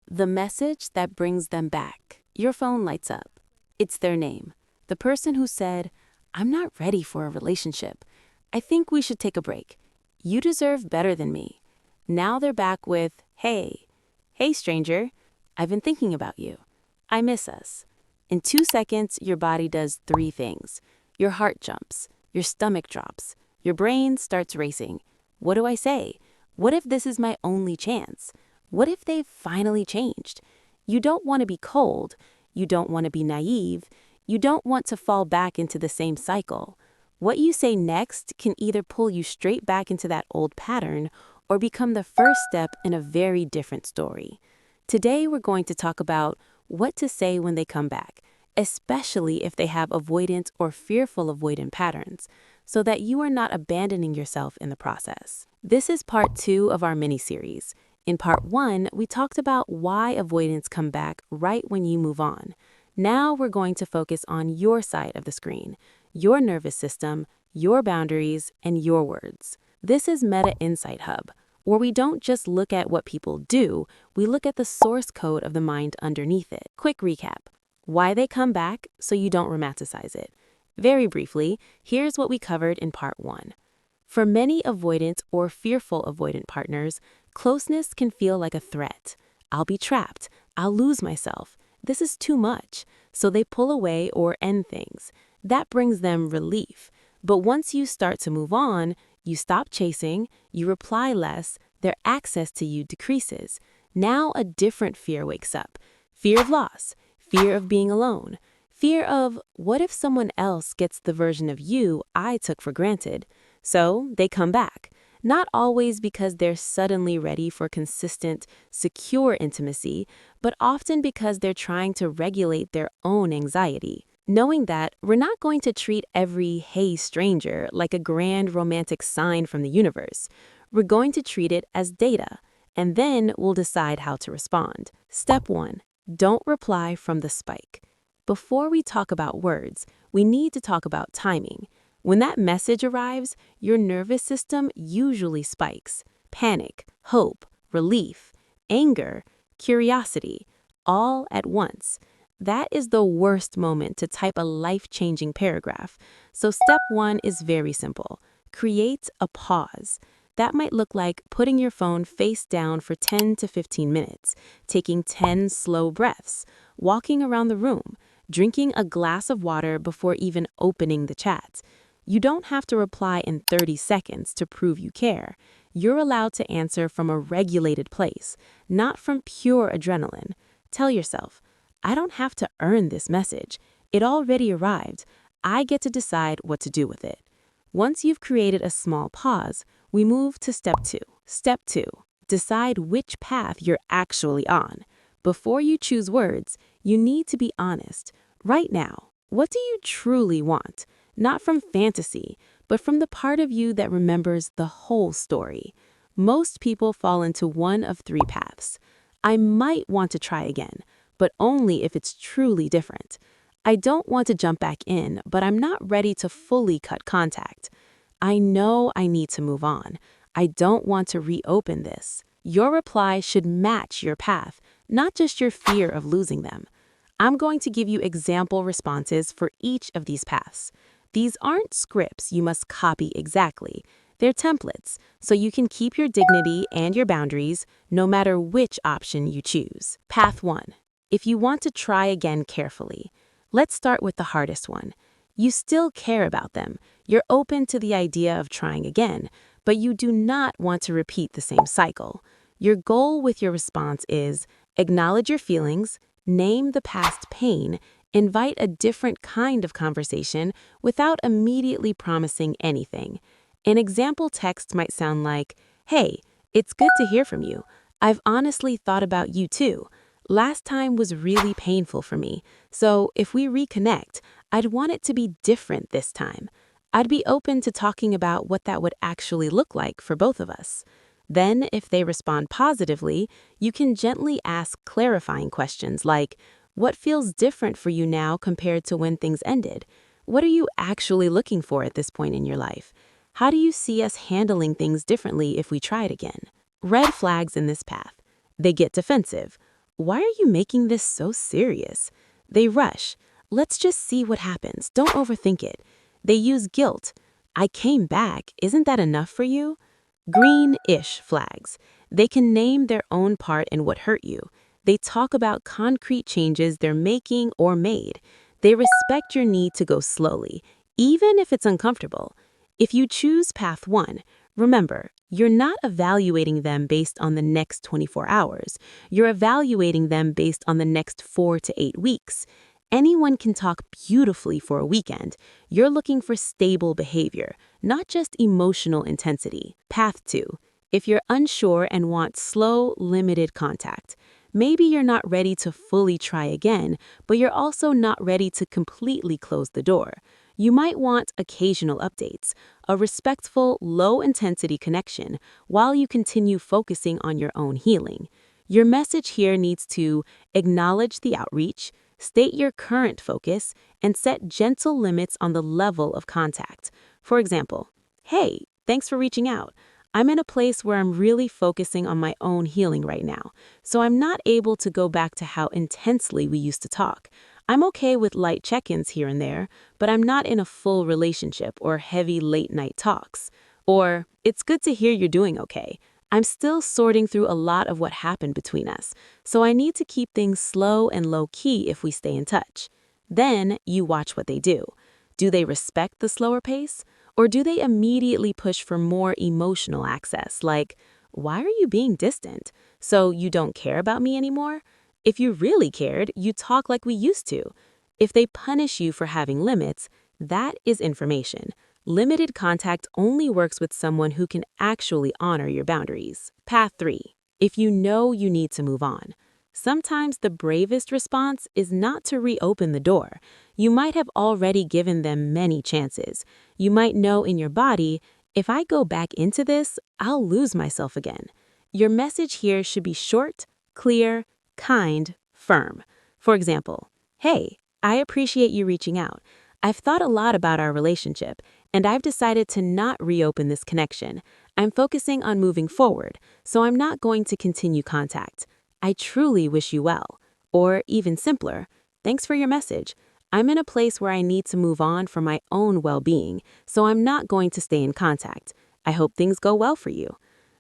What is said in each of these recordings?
The message that brings them back. Your phone lights up. It's their name. The person who said, "I'm not ready for a relationship. I think we should take a break. You deserve better than me." Now they're back with, Hey stranger, I've been thinking about you. I miss us." In 2 seconds, your body does three things. Your heart jumps, your stomach drops, your brain starts racing. What do I say? What if this is my only chance? What if they've finally changed? You don't want to be cold. You don't want to be naive. You don't want to fall back into the same cycle. What you say next can either pull you straight back into that old pattern or become the first step in a very different story. Today, we're going to talk about what to say when they come back, especially if they have avoidant or fearful avoidant patterns, so that you are not abandoning yourself in the process. This is part 2 of our mini-series. In part 1, we talked about why avoidants come back right when you move on. Now we're going to focus on your side of the screen, your nervous system, your boundaries, and your words. This is Meta Insight Hub, where we don't just look at what people do, we look at the source code of the mind underneath it. Quick recap. Why they come back so you don't romanticize it. Very briefly, here's what we covered in part 1. For many avoidant or fearful avoidant partners, closeness can feel like a threat. I'll be trapped. I'll lose myself. This is too much. So they pull away or end things. That brings them relief. But once you start to move on, you stop chasing, you reply less, their access to you decreases. Now a different fear wakes up. Fear of loss, fear of being alone, fear of what if someone else gets the version of you I took for granted? So they come back. Not always because they're suddenly ready for consistent, secure intimacy, but often because they're trying to regulate their own anxiety. Knowing that, we're not going to treat every "hey stranger" like a grand romantic sign from the universe. We're going to treat it as data, and then we'll decide how to respond. Step 1. Don't reply from the spike. Before we talk about words, we need to talk about timing. When that message arrives, your nervous system usually spikes. Panic, hope, relief, anger, curiosity, all at once. That is the worst moment to type a life-changing paragraph. So step 1 is very simple. Create a pause. That might look like putting your phone face down for 10 to 15 minutes, taking 10 slow breaths, walking around the room, drinking a glass of water before even opening the chat. You don't have to reply in 30 seconds to prove you care. You're allowed to answer from a regulated place, not from pure adrenaline. Tell yourself, I don't have to earn this message. It already arrived. I get to decide what to do with it. Once you've created a small pause, we move to step 2. Step 2. Decide which path you're actually on. Before you choose words, you need to be honest. Right now, what do you truly want? Not from fantasy, but from the part of you that remembers the whole story. Most people fall into one of 3 paths. I might want to try again, but only if it's truly different. I don't want to jump back in, but I'm not ready to fully cut contact. I know I need to move on. I don't want to reopen this. Your reply should match your path, not just your fear of losing them. I'm going to give you example responses for each of these paths. These aren't scripts you must copy exactly. They're templates, so you can keep your dignity and your boundaries no matter which option you choose. Path 1. If you want to try again carefully, let's start with the hardest one. You still care about them. You're open to the idea of trying again, but you do not want to repeat the same cycle. Your goal with your response is acknowledge your feelings, name the past pain, invite a different kind of conversation without immediately promising anything. An example text might sound like, "Hey, it's good to hear from you. I've honestly thought about you too. Last time was really painful for me, so if we reconnect, I'd want it to be different this time. I'd be open to talking about what that would actually look like for both of us." Then, if they respond positively, you can gently ask clarifying questions like, what feels different for you now compared to when things ended? What are you actually looking for at this point in your life? How do you see us handling things differently if we tried again? Red flags in this path. They get defensive. Why are you making this so serious? They rush. Let's just see what happens. Don't overthink it. They use guilt. I came back. Isn't that enough for you? Green-ish flags. They can name their own part in what hurt you. They talk about concrete changes they're making or made. They respect your need to go slowly, even if it's uncomfortable. If you choose path 1, remember, you're not evaluating them based on the next 24 hours. You're evaluating them based on the next 4 to 8 weeks. Anyone can talk beautifully for a weekend. You're looking for stable behavior, not just emotional intensity. Path 2. If you're unsure and want slow, limited contact. Maybe you're not ready to fully try again, but you're also not ready to completely close the door. You might want occasional updates, a respectful, low-intensity connection, while you continue focusing on your own healing. Your message here needs to acknowledge the outreach, state your current focus, and set gentle limits on the level of contact. For example, hey, thanks for reaching out. I'm in a place where I'm really focusing on my own healing right now, so I'm not able to go back to how intensely we used to talk. I'm okay with light check-ins here and there, but I'm not in a full relationship or heavy late-night talks. Or, it's good to hear you're doing okay. I'm still sorting through a lot of what happened between us, so I need to keep things slow and low-key if we stay in touch. Then, you watch what they do. Do they respect the slower pace? Or do they immediately push for more emotional access, like, why are you being distant? So you don't care about me anymore? If you really cared, you'd talk like we used to. If they punish you for having limits, that is information. Limited contact only works with someone who can actually honor your boundaries. Path 3. If you know you need to move on. Sometimes the bravest response is not to reopen the door. You might have already given them many chances. You might know in your body, if I go back into this, I'll lose myself again. Your message here should be short, clear, kind, firm. For example, hey, I appreciate you reaching out. I've thought a lot about our relationship, and I've decided to not reopen this connection. I'm focusing on moving forward, so I'm not going to continue contact. I truly wish you well. Or even simpler, thanks for your message. I'm in a place where I need to move on for my own well-being, so I'm not going to stay in contact. I hope things go well for you.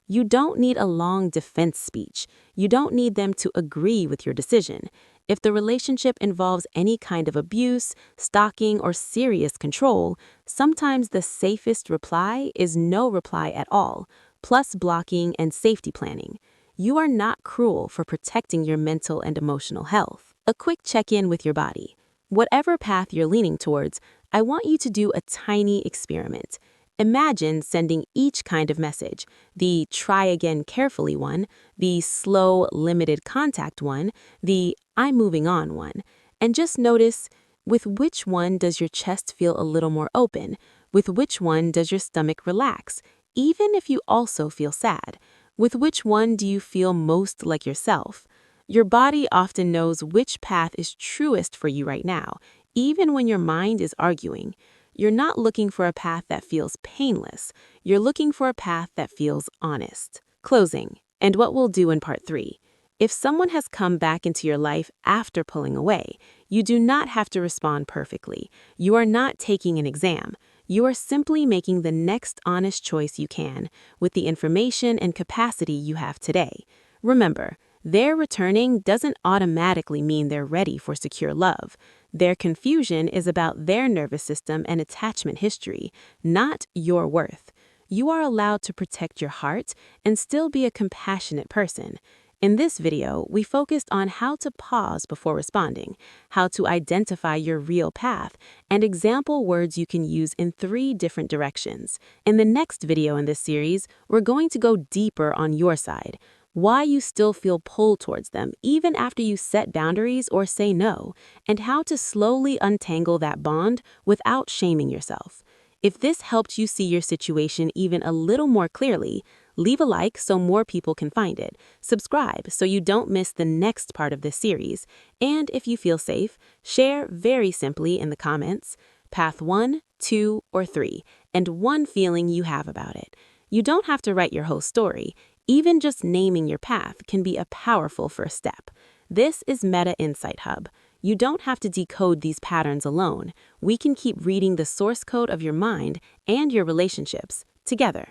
You don't need a long defense speech. You don't need them to agree with your decision. If the relationship involves any kind of abuse, stalking, or serious control, sometimes the safest reply is no reply at all, plus blocking and safety planning. You are not cruel for protecting your mental and emotional health. A quick check-in with your body. Whatever path you're leaning towards, I want you to do a tiny experiment. Imagine sending each kind of message, the try again carefully one, the slow, limited contact one, the I'm moving on one, and just notice with which one does your chest feel a little more open, with which one does your stomach relax, even if you also feel sad. With which one do you feel most like yourself? Your body often knows which path is truest for you right now, even when your mind is arguing. You're not looking for a path that feels painless. You're looking for a path that feels honest. Closing, and what we'll do in part 3. If someone has come back into your life after pulling away, you do not have to respond perfectly. You are not taking an exam. You are simply making the next honest choice you can with the information and capacity you have today. Remember, their returning doesn't automatically mean they're ready for secure love. Their confusion is about their nervous system and attachment history, not your worth. You are allowed to protect your heart and still be a compassionate person. In this video, we focused on how to pause before responding, how to identify your real path, and example words you can use in 3 different directions. In the next video in this series, we're going to go deeper on your side, why you still feel pulled towards them even after you set boundaries or say no, and how to slowly untangle that bond without shaming yourself. If this helped you see your situation even a little more clearly, leave a like so more people can find it, subscribe so you don't miss the next part of this series, and if you feel safe, share very simply in the comments, path 1, 2, or 3, and one feeling you have about it. You don't have to write your whole story. Even just naming your path can be a powerful first step. This is Meta Insight Hub. You don't have to decode these patterns alone. We can keep reading the source code of your mind and your relationships together.